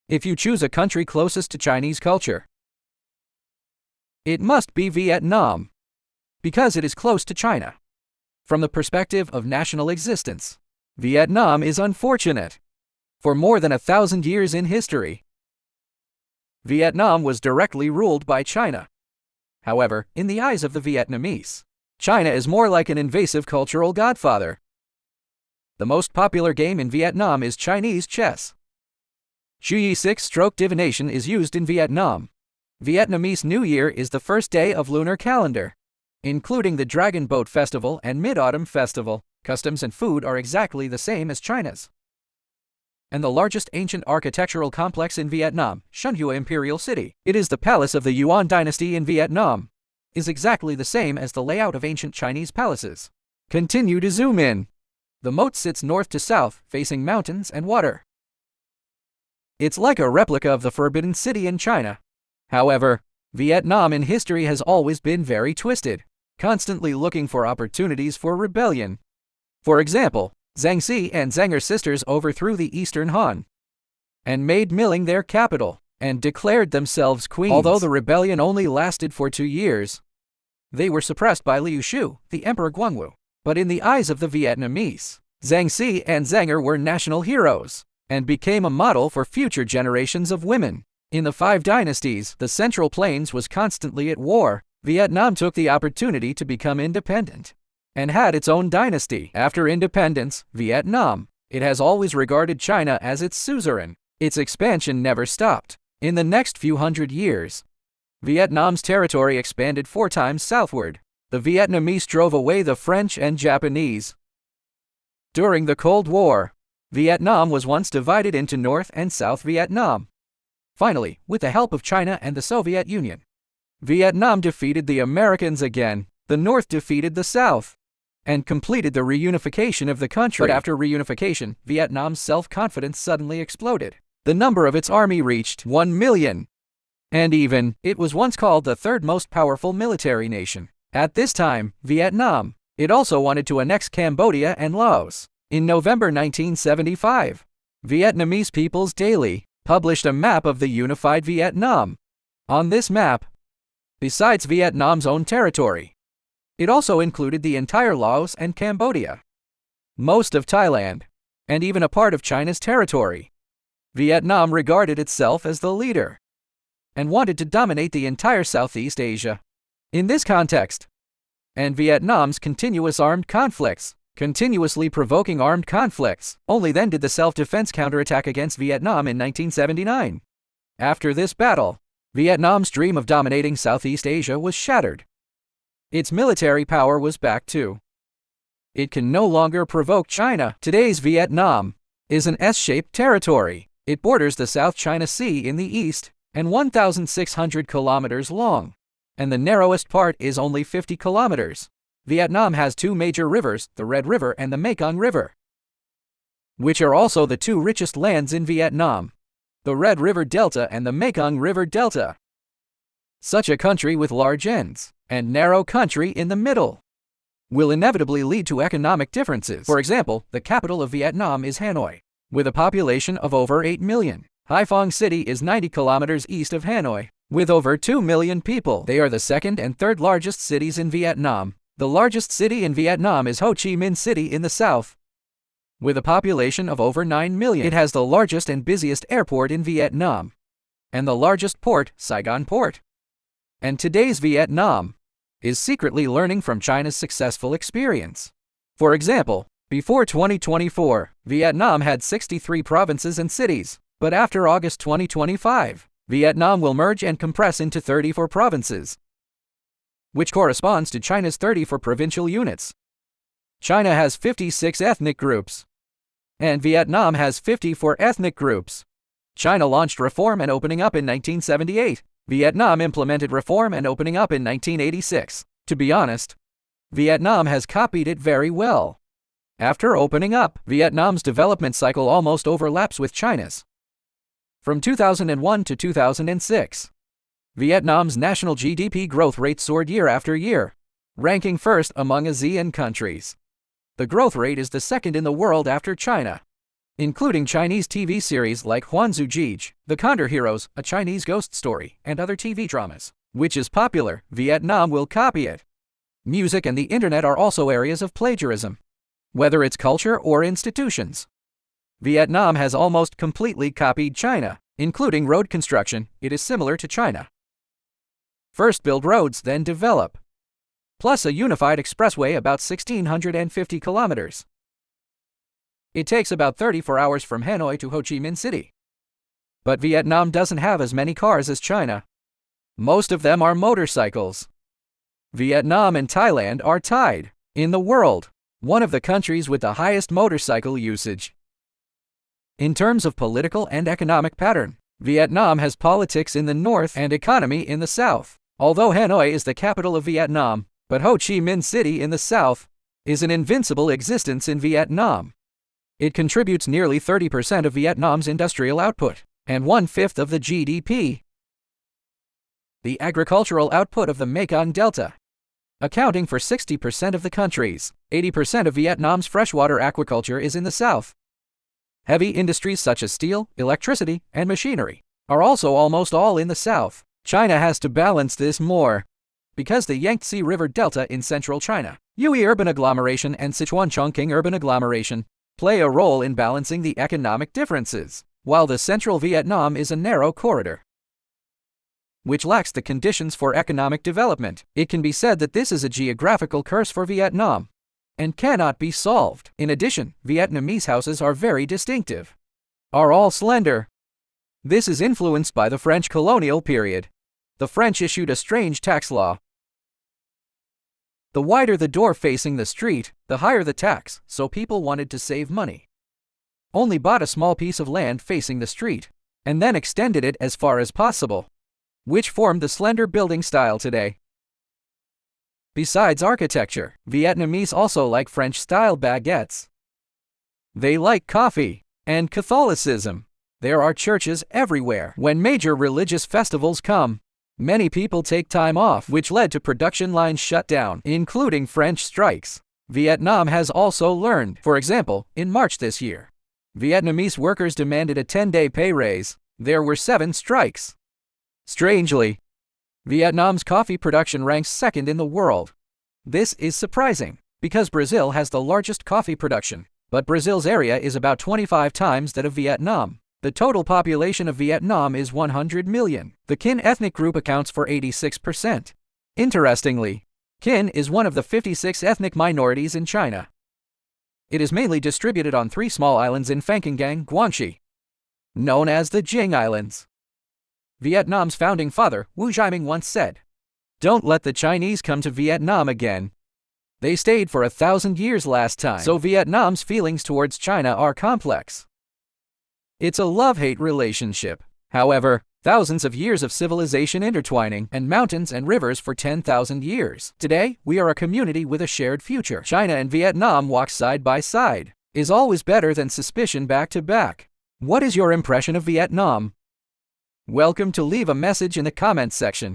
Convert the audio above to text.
If you choose a country closest to Chinese culture, it must be Vietnam, because it is close to China. From the perspective of national existence, Vietnam is unfortunate. For more than 1,000 years in history, Vietnam was directly ruled by China. However, in the eyes of the Vietnamese, China is more like an invasive cultural godfather. The most popular game in Vietnam is Chinese chess. Chuyi 6-stroke divination is used in Vietnam. Vietnamese New Year is the first day of lunar calendar, including the Dragon Boat Festival and Mid-Autumn Festival. Customs and food are exactly the same as China's. And the largest ancient architectural complex in Vietnam, Xuân Hua Imperial City, it is the palace of the Yuan dynasty in Vietnam, is exactly the same as the layout of ancient Chinese palaces. Continue to zoom in. The moat sits north to south, facing mountains and water. It's like a replica of the Forbidden City in China. However, Vietnam in history has always been very twisted, constantly looking for opportunities for rebellion. For example, Zhang Si and Zhanger sisters overthrew the Eastern Han and made Miling their capital and declared themselves queens. Although the rebellion only lasted for 2 years, they were suppressed by Liu Shu, the Emperor Guangwu. But in the eyes of the Vietnamese, Zhang Si and Zhanger were national heroes and became a model for future generations of women. In the 5 dynasties, the Central Plains was constantly at war. Vietnam took the opportunity to become independent and had its own dynasty. After independence, Vietnam, it has always regarded China as its suzerain. Its expansion never stopped. In the next few hundred years, Vietnam's territory expanded 4 times southward. The Vietnamese drove away the French and Japanese. During the Cold War, Vietnam was once divided into North and South Vietnam. Finally, with the help of China and the Soviet Union, Vietnam defeated the Americans again. The North defeated the South and completed the reunification of the country. But after reunification, Vietnam's self-confidence suddenly exploded. The number of its army reached 1 million. And even, it was once called the 3rd most powerful military nation. At this time, Vietnam, it also wanted to annex Cambodia and Laos. In November 1975, Vietnamese People's Daily published a map of the unified Vietnam. On this map, besides Vietnam's own territory, it also included the entire Laos and Cambodia, most of Thailand, and even a part of China's territory. Vietnam regarded itself as the leader and wanted to dominate the entire Southeast Asia. In this context, and Vietnam's continuously provoking armed conflicts, only then did the self-defense counterattack against Vietnam in 1979. After this battle, Vietnam's dream of dominating Southeast Asia was shattered. Its military power was back too. It can no longer provoke China. Today's Vietnam is an S-shaped territory. It borders the South China Sea in the east and 1,600 kilometers long, and the narrowest part is only 50 kilometers. Vietnam has 2 major rivers, the Red River and the Mekong River, which are also the 2 richest lands in Vietnam, the Red River Delta and the Mekong River Delta. Such a country with large ends and narrow country in the middle will inevitably lead to economic differences. For example, the capital of Vietnam is Hanoi, with a population of over 8 million. Haiphong City is 90 kilometers east of Hanoi, with over 2 million people. They are the 2nd and 3rd largest cities in Vietnam. The largest city in Vietnam is Ho Chi Minh City in the south, with a population of over 9 million. It has the largest and busiest airport in Vietnam, and the largest port, Saigon Port. And today's Vietnam is secretly learning from China's successful experience. For example, before 2024, Vietnam had 63 provinces and cities, but after August 2025, Vietnam will merge and compress into 34 provinces, which corresponds to China's 34 provincial units. China has 56 ethnic groups, and Vietnam has 54 ethnic groups. China launched reform and opening up in 1978. Vietnam implemented reform and opening up in 1986. To be honest, Vietnam has copied it very well. After opening up, Vietnam's development cycle almost overlaps with China's. From 2001 to 2006, Vietnam's national GDP growth rate soared year after year, ranking first among ASEAN countries. The growth rate is the 2nd in the world after China. including Chinese TV series like Huanzu Jige, The Condor Heroes, a Chinese ghost story, and other TV dramas. Which is popular, Vietnam will copy it. Music and the internet are also areas of plagiarism, whether it's culture or institutions. Vietnam has almost completely copied China, including road construction. It is similar to China. First build roads, then develop. Plus a unified expressway about 1,650 kilometers. It takes about 34 hours from Hanoi to Ho Chi Minh City. But Vietnam doesn't have as many cars as China. Most of them are motorcycles. Vietnam and Thailand are tied, in the world, one of the countries with the highest motorcycle usage. In terms of political and economic pattern, Vietnam has politics in the north and economy in the south. Although Hanoi is the capital of Vietnam, but Ho Chi Minh City in the south is an invincible existence in Vietnam. It contributes nearly 30% of Vietnam's industrial output, and 1/5 of the GDP. The agricultural output of the Mekong Delta, accounting for 60% of the country's 80% of Vietnam's freshwater aquaculture is in the south. Heavy industries such as steel, electricity, and machinery are also almost all in the south. China has to balance this more, because the Yangtze River Delta in central China, Yue urban agglomeration and Sichuan-Chongqing urban agglomeration play a role in balancing the economic differences, while the central Vietnam is a narrow corridor, which lacks the conditions for economic development. It can be said that this is a geographical curse for Vietnam, and cannot be solved. In addition, Vietnamese houses are very distinctive, are all slender. This is influenced by the French colonial period. The French issued a strange tax law. The wider the door facing the street, the higher the tax, so people wanted to save money. Only bought a small piece of land facing the street, and then extended it as far as possible, which formed the slender building style today. Besides architecture, Vietnamese also like French-style baguettes. They like coffee and Catholicism. There are churches everywhere. When major religious festivals come, many people take time off, which led to production lines shut down, including French strikes. Vietnam has also learned. For example, in March this year, Vietnamese workers demanded a 10-day pay raise. There were 7 strikes. Strangely, Vietnam's coffee production ranks second in the world. This is surprising, because Brazil has the largest coffee production, but Brazil's area is about 25 times that of Vietnam. The total population of Vietnam is 100 million. The Kinh ethnic group accounts for 86%. Interestingly, Kinh is one of the 56 ethnic minorities in China. It is mainly distributed on 3 small islands in Phankengang, Guangxi, known as the Jing Islands. Vietnam's founding father, Wu Jiaming, once said, "Don't let the Chinese come to Vietnam again. They stayed for 1,000 years last time." So Vietnam's feelings towards China are complex. It's a love-hate relationship. However, thousands of years of civilization intertwining, and mountains and rivers for 10,000 years. Today, we are a community with a shared future. China and Vietnam walk side by side. Is always better than suspicion back to back. What is your impression of Vietnam? Welcome to leave a message in the comments section.